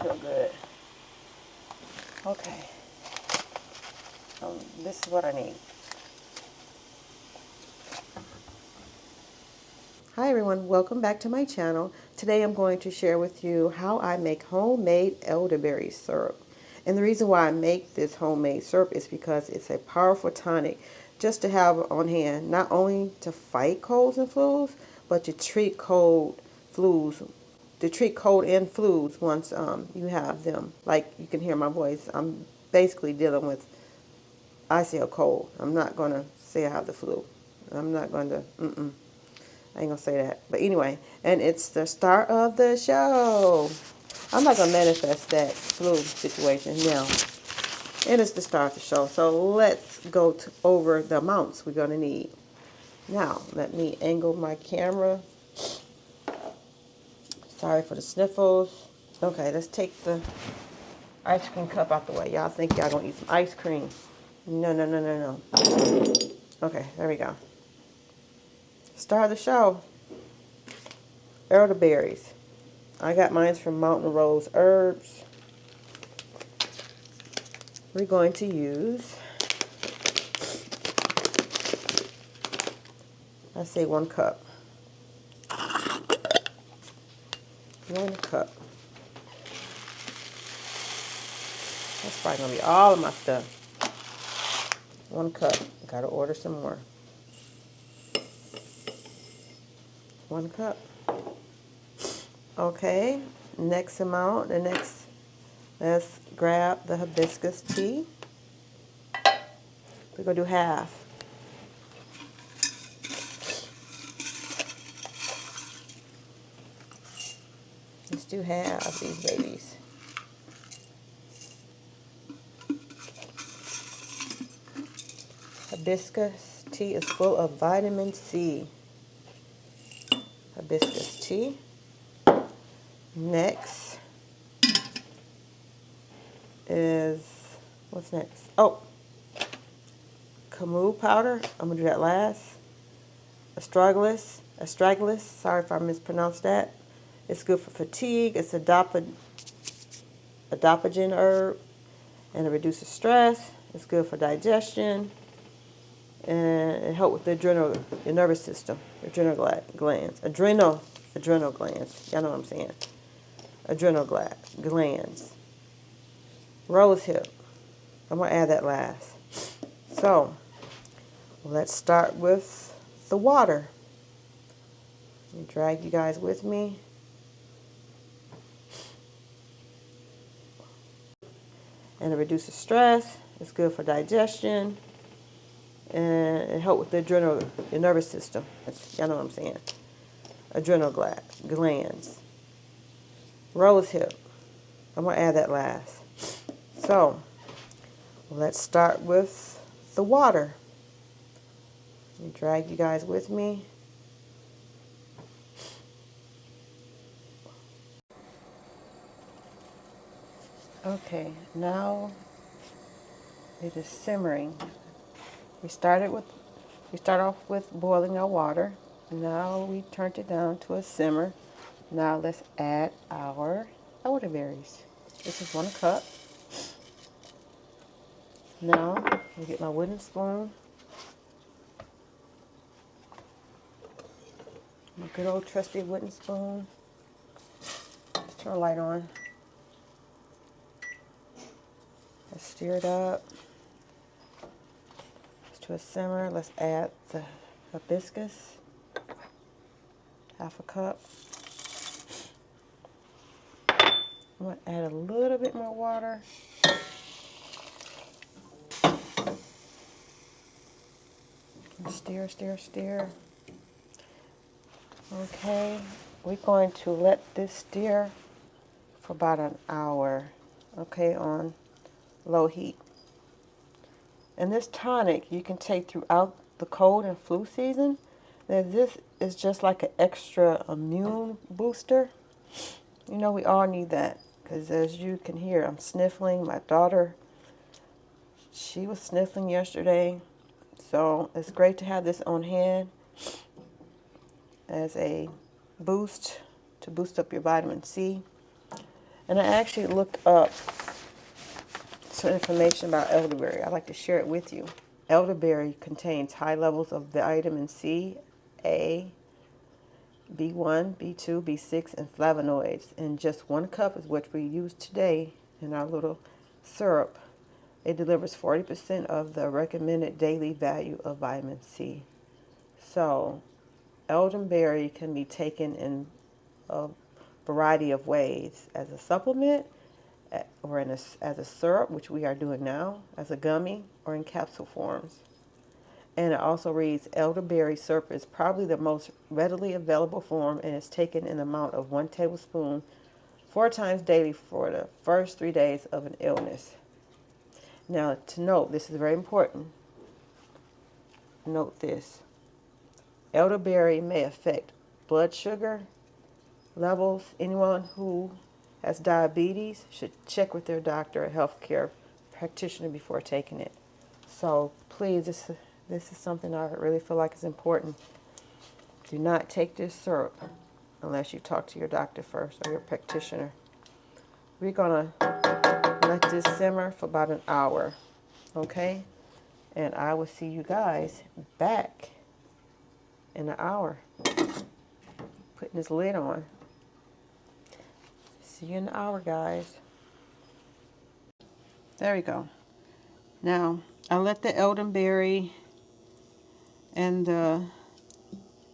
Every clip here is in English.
feel good. Okay. This is what I need. Hi everyone, welcome back to my channel. Today I'm going to share with you how I make homemade elderberry syrup. And the reason why I make this homemade syrup is because it's a powerful tonic just to have on hand, not only to fight colds and flus, but to treat cold flus, to treat cold and flus once you have them. Like you can hear my voice, I'm basically dealing with, I say a cold. I'm not going to say I have the flu. I'm not going to, I ain't gonna say that. But anyway, and it's the start of the show. I'm not gonna manifest that flu situation now. And it's the start of the show. So let's go over the amounts we're gonna need. Now, let me angle my camera. Sorry for the sniffles. Okay, let's take the ice cream cup out the way. Y'all think y'all gonna eat some ice cream. No, no, no, no, no. Okay, there we go. Start of the show. Elderberries. I got mine from Mountain Rose Herbs. We're going to use, I say 1 cup. 1 cup. That's probably going to be all of my stuff. 1 cup. Got to order some more. 1 cup. Okay, next amount, let's grab the hibiscus tea. We're going to do half. Let's do half of these babies. Hibiscus tea is full of vitamin C. Hibiscus tea. Next is, what's next? Oh, camu powder. I'm going to do that last. Astragalus. Sorry if I mispronounced that. It's good for fatigue. It's a adaptogen herb, and it reduces stress. It's good for digestion, and it helps with the adrenal, your nervous system, adrenal glands. Y'all know what I'm saying. Adrenal glands. Rose hip. I'm going to add that last. So, let's start with the water. Let me drag you guys with me. And it reduces stress. It's good for digestion. And it helps with the adrenal, your nervous system. Y'all know what I'm saying. Adrenal glands. Rose hip. I'm going to add that last. So, let's start with the water. Let me drag you guys with me. Okay, now it is simmering. We start off with boiling our water. Now we turned it down to a simmer. Now let's add our elderberries. This is 1 cup. Now I get my wooden spoon. My good old trusty wooden spoon. Let's turn the light on. Let's stir it up. To a simmer. Let's add the hibiscus. 1/2 cup. I'm going to add a little bit more water. Stir, stir, stir. Okay, we're going to let this stir for about an hour, okay, on low heat. And this tonic you can take throughout the cold and flu season. Now, this is just like an extra immune booster. You know, we all need that because as you can hear, I'm sniffling. My daughter, she was sniffling yesterday. So it's great to have this on hand as a boost to boost up your vitamin C. And I actually looked up some information about elderberry. I'd like to share it with you. Elderberry contains high levels of vitamin C, A, B1, B2, B6, and flavonoids. And just 1 cup is what we use today in our little syrup. It delivers 40% of the recommended daily value of vitamin C. So, elderberry can be taken in a variety of ways: as a supplement, or as a syrup, which we are doing now, as a gummy, or in capsule forms. And it also reads, elderberry syrup is probably the most readily available form and is taken in the amount of 1 tablespoon 4 times daily for the first 3 days of an illness. Now, to note, this is very important. Note this. Elderberry may affect blood sugar levels. Anyone who has diabetes should check with their doctor or healthcare practitioner before taking it. So please, this is something I really feel like is important. Do not take this syrup unless you talk to your doctor first or your practitioner. We're going to let this simmer for about an hour, okay? And I will see you guys back in an hour. Putting this lid on. See you in an hour, guys. There we go. Now, I let the elderberry and the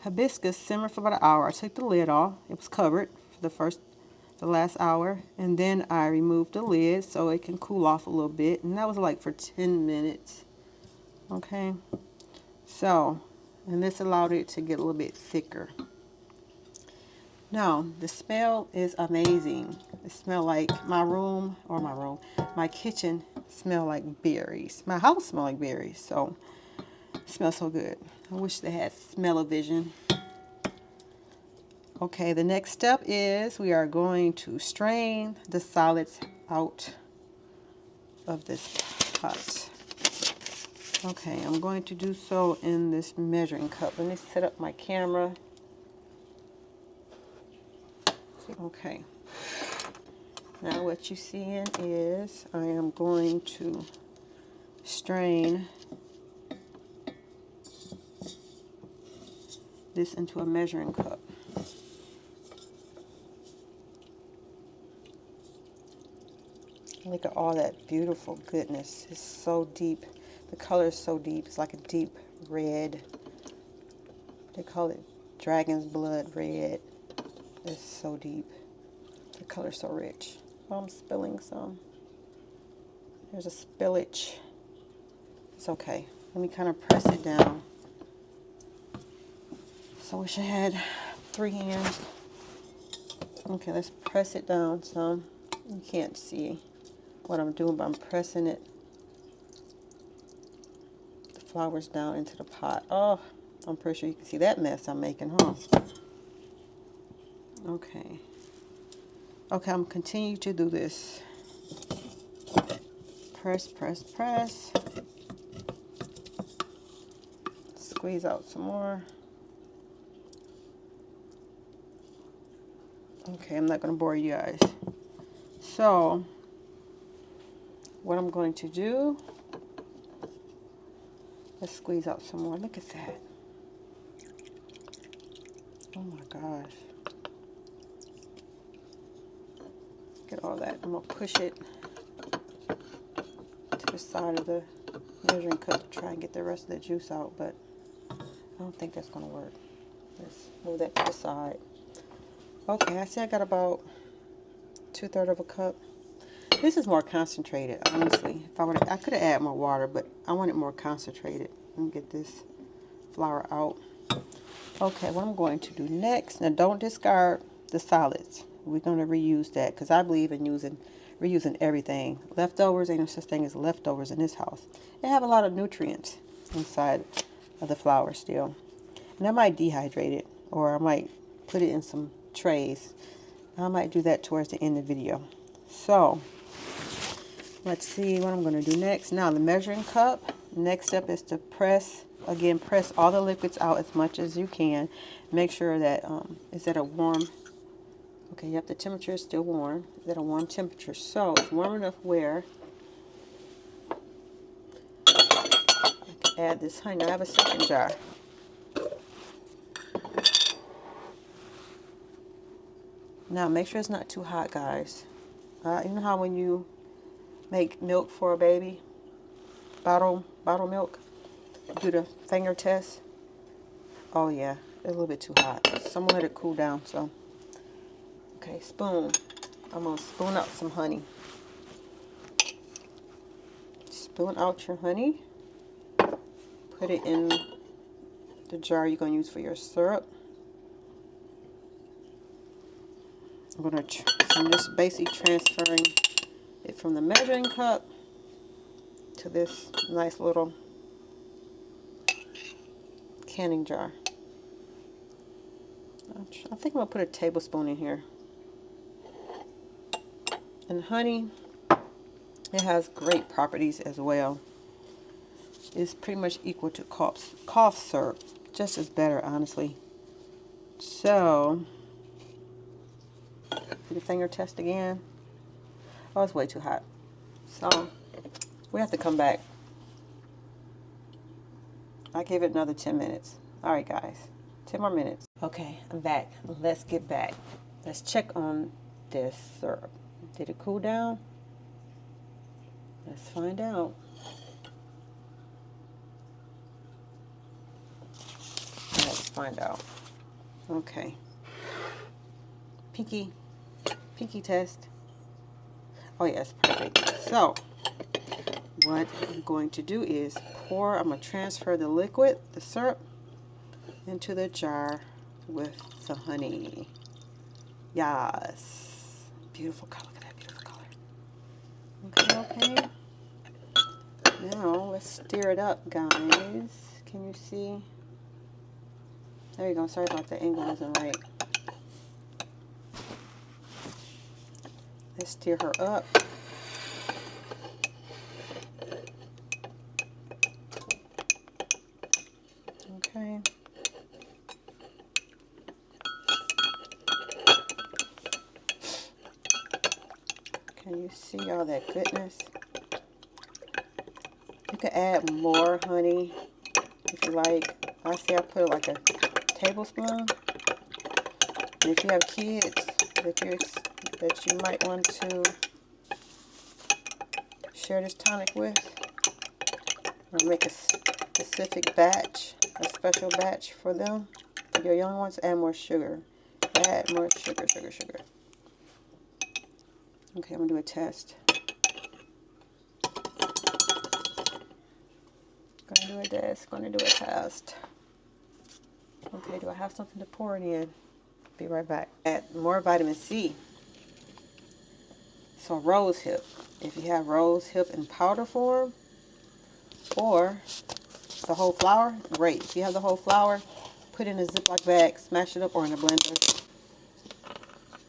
hibiscus simmer for about an hour. I took the lid off. It was covered for the last hour. And then I removed the lid so it can cool off a little bit. And that was like for 10 minutes. Okay. So, and this allowed it to get a little bit thicker. Now, the smell is amazing. It smells like my kitchen smell like berries. My house smells like berries, so it smells so good. I wish they had smell-o-vision. Okay, the next step is we are going to strain the solids out of this pot. Okay, I'm going to do so in this measuring cup. Let me set up my camera. Okay. Now what you're seeing is I am going to strain this into a measuring cup. Look at all that beautiful goodness. It's so deep. The color is so deep. It's like a deep red. They call it dragon's blood red. It's so deep. The color's so rich. Oh, I'm spilling some. There's a spillage. It's okay. Let me kind of press it down. So I wish I had 3 hands. Okay, let's press it down some. You can't see what I'm doing, but I'm pressing it, the flowers down into the pot. Oh, I'm pretty sure you can see that mess I'm making, huh? Okay. Okay, I'm continuing to do this. Press, press, press. Squeeze out some more. Okay, I'm not going to bore you guys. So, what I'm going to do, let's squeeze out some more. Look at that. Oh my gosh. Look at all that. I'm going to push it to the side of the measuring cup to try and get the rest of the juice out, but I don't think that's going to work. Let's move that to the side. Okay, I see I got about 2/3 of a cup. This is more concentrated, honestly. I could have added more water, but I want it more concentrated. Let me get this flour out. Okay, what I'm going to do next, now don't discard the solids. We're going to reuse that because I believe in reusing everything. Leftovers, ain't no such thing as leftovers in this house. They have a lot of nutrients inside of the flour still. And I might dehydrate it, or I might put it in some trays. I might do that towards the end of the video. So, let's see what I'm going to do next. Now, the measuring cup, next step is to press all the liquids out as much as you can. Make sure that it's at a warm Okay, yep, the temperature is still warm. It's at a warm temperature, so it's warm enough where I can add this honey. Now I have a second jar. Now make sure it's not too hot, guys. You know how when you make milk for a baby, bottle milk, do the finger test? Oh yeah, it's a little bit too hot. So I'm gonna let it cool down. So, okay, spoon. I'm gonna spoon out some honey. Spoon out your honey. Put it in the jar you're gonna use for your syrup. I'm just basically transferring it from the measuring cup to this nice little canning jar. I think I'm gonna put a tablespoon in here. And honey, it has great properties as well. It's pretty much equal to cough syrup, just as better, honestly. So, do the finger test again. Oh, it's way too hot. So, we have to come back. I gave it another 10 minutes. All right, guys, 10 more minutes. Okay, I'm back. Let's get back. Let's check on this syrup. Did it cool down? Let's find out. Let's find out. Okay. Pinky test. Oh yes, perfect. So, what I'm going to do is I'm going to transfer the liquid, the syrup, into the jar with the honey. Yes. Beautiful color. Look at that beautiful color. Okay. Now, let's stir it up, guys. Can you see? There you go. Sorry about the angle wasn't right. Let's stir her up. Okay. Can you see all that goodness? You can add more honey if you like. I say I put like a tablespoon. And if you have kids that you might want to share this tonic with, or make a specific batch, a special batch for them, for your young ones, add more sugar. Add more sugar. Okay, I'm gonna do a test. Gonna do a test. Okay, do I have something to pour it in? Be right back. Add more vitamin C. So rose hip. If you have rose hip in powder form, or the whole flower, great. If you have the whole flower, put it in a Ziploc bag, smash it up, or in a blender.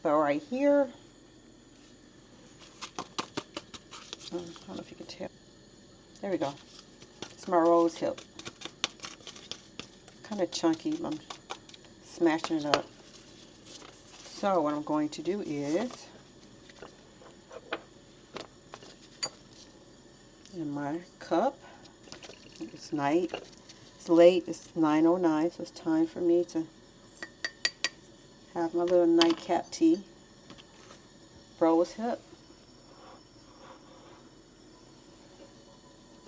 But right here, I don't know if you can tell. There we go. It's my rose hip. Kind of chunky. I'm smashing it up. So what I'm going to do is, in my cup, it's night. It's late. It's 9:09, so it's time for me to have my little nightcap tea. Rose hip.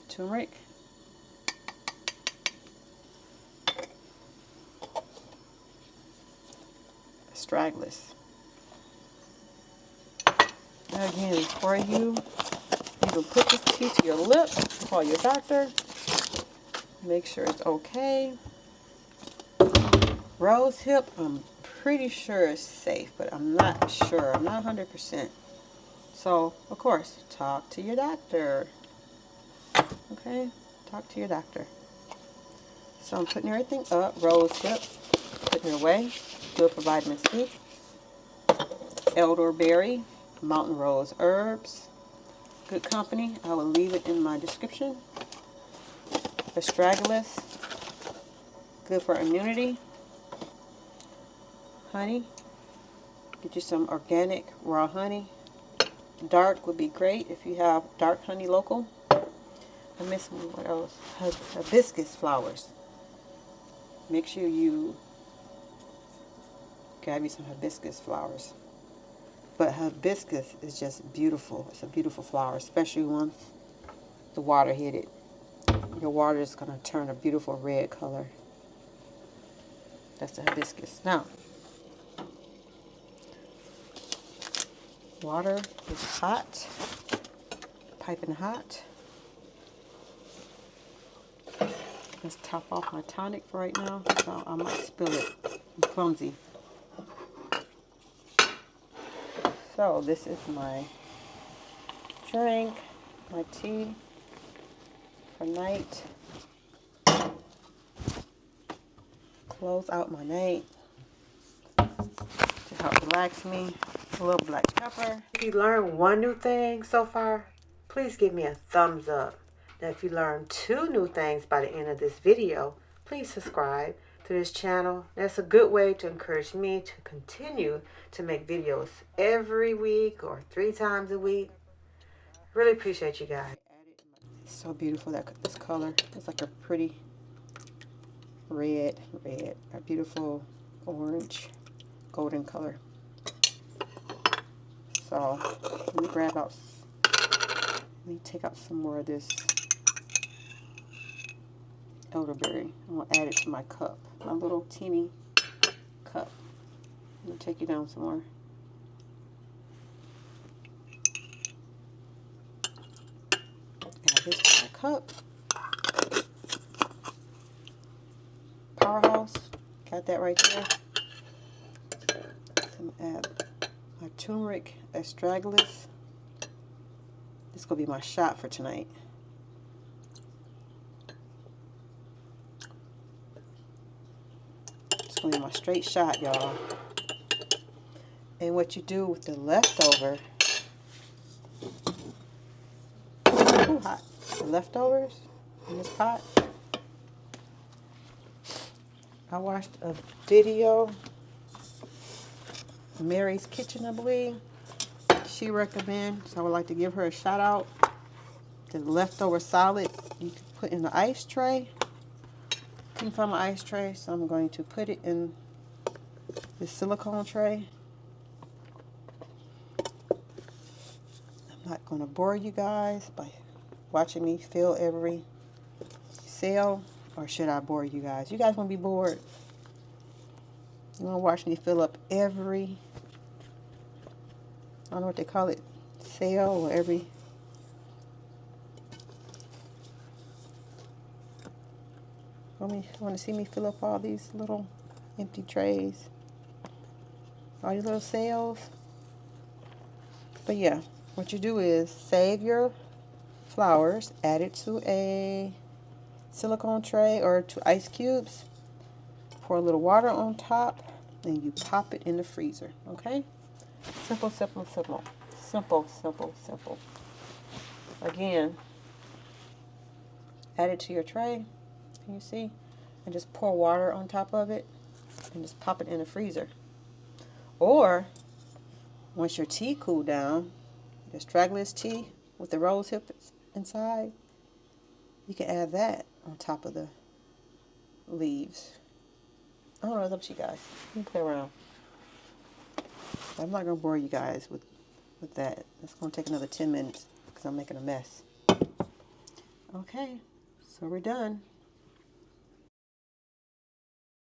Turmeric. Astragalus. Now again, before you even put this tea to your lip, call your doctor. Make sure it's okay. Rose hip, I'm pretty sure it's safe, but I'm not sure. I'm not 100%. So, of course, talk to your doctor. Okay? Talk to your doctor. So I'm putting everything up. Rose hip, putting it away. Good for vitamin C. Elderberry, mountain rose herbs. Good company. I will leave it in my description. Astragalus, good for immunity. Honey, Get you some organic raw honey. Dark would be great if you have dark honey local. I'm missing what else? Hibiscus flowers. Make sure you grab you some hibiscus flowers. But hibiscus is just beautiful. It's a beautiful flower, especially once the water hit it. Your water is going to turn a beautiful red color. That's the hibiscus. Now, water is hot, piping hot. Let's top off my tonic for right now, so I might spill it. I'm clumsy. So this is my drink, my tea for night. Close out my night to help relax me. A little black pepper. If you learned one new thing so far, please give me a thumbs up. Now if you learned 2 new things by the end of this video, please subscribe to this channel. That's a good way to encourage me to continue to make videos every week or 3 times a week. Really appreciate you guys. It's so beautiful, this color. It's like a pretty red, a beautiful orange, golden color. So let me take out some more of this elderberry. I'm going to add it to my cup, my little teeny cup. I'm going to take you down some more. Add this to my cup. Powerhouse, got that right there. I'm going to add my turmeric astragalus. This is going to be my shot for tonight. It's going to be my straight shot, y'all. And what you do with the leftover, too hot, the leftovers in this pot. I watched a video, Mary's Kitchen, I believe. She recommends, so I would like to give her a shout out. The leftover solid you can put in the ice tray. Couldn't find my ice tray, so I'm going to put it in this silicone tray. I'm not going to bore you guys by watching me fill every cell, or should I bore you guys? You guys want to be bored? You want to watch me fill up every, I don't know what they call it, cell, or every, want to see me fill up all these little empty trays, all these little cells? But yeah, what you do is save your flowers, add it to a silicone tray or to ice cubes, pour a little water on top, and you pop it in the freezer. Okay? Simple, simple, simple. Simple, simple, simple. Again, add it to your tray. Can you see? And just pour water on top of it and just pop it in the freezer. Or once your tea cooled down, the astragalus tea with the rose hips inside, you can add that on top of the leaves. I don't know, it's up to you guys. You can play around. I'm not going to bore you guys with that. It's going to take another 10 minutes because I'm making a mess. Okay, so we're done.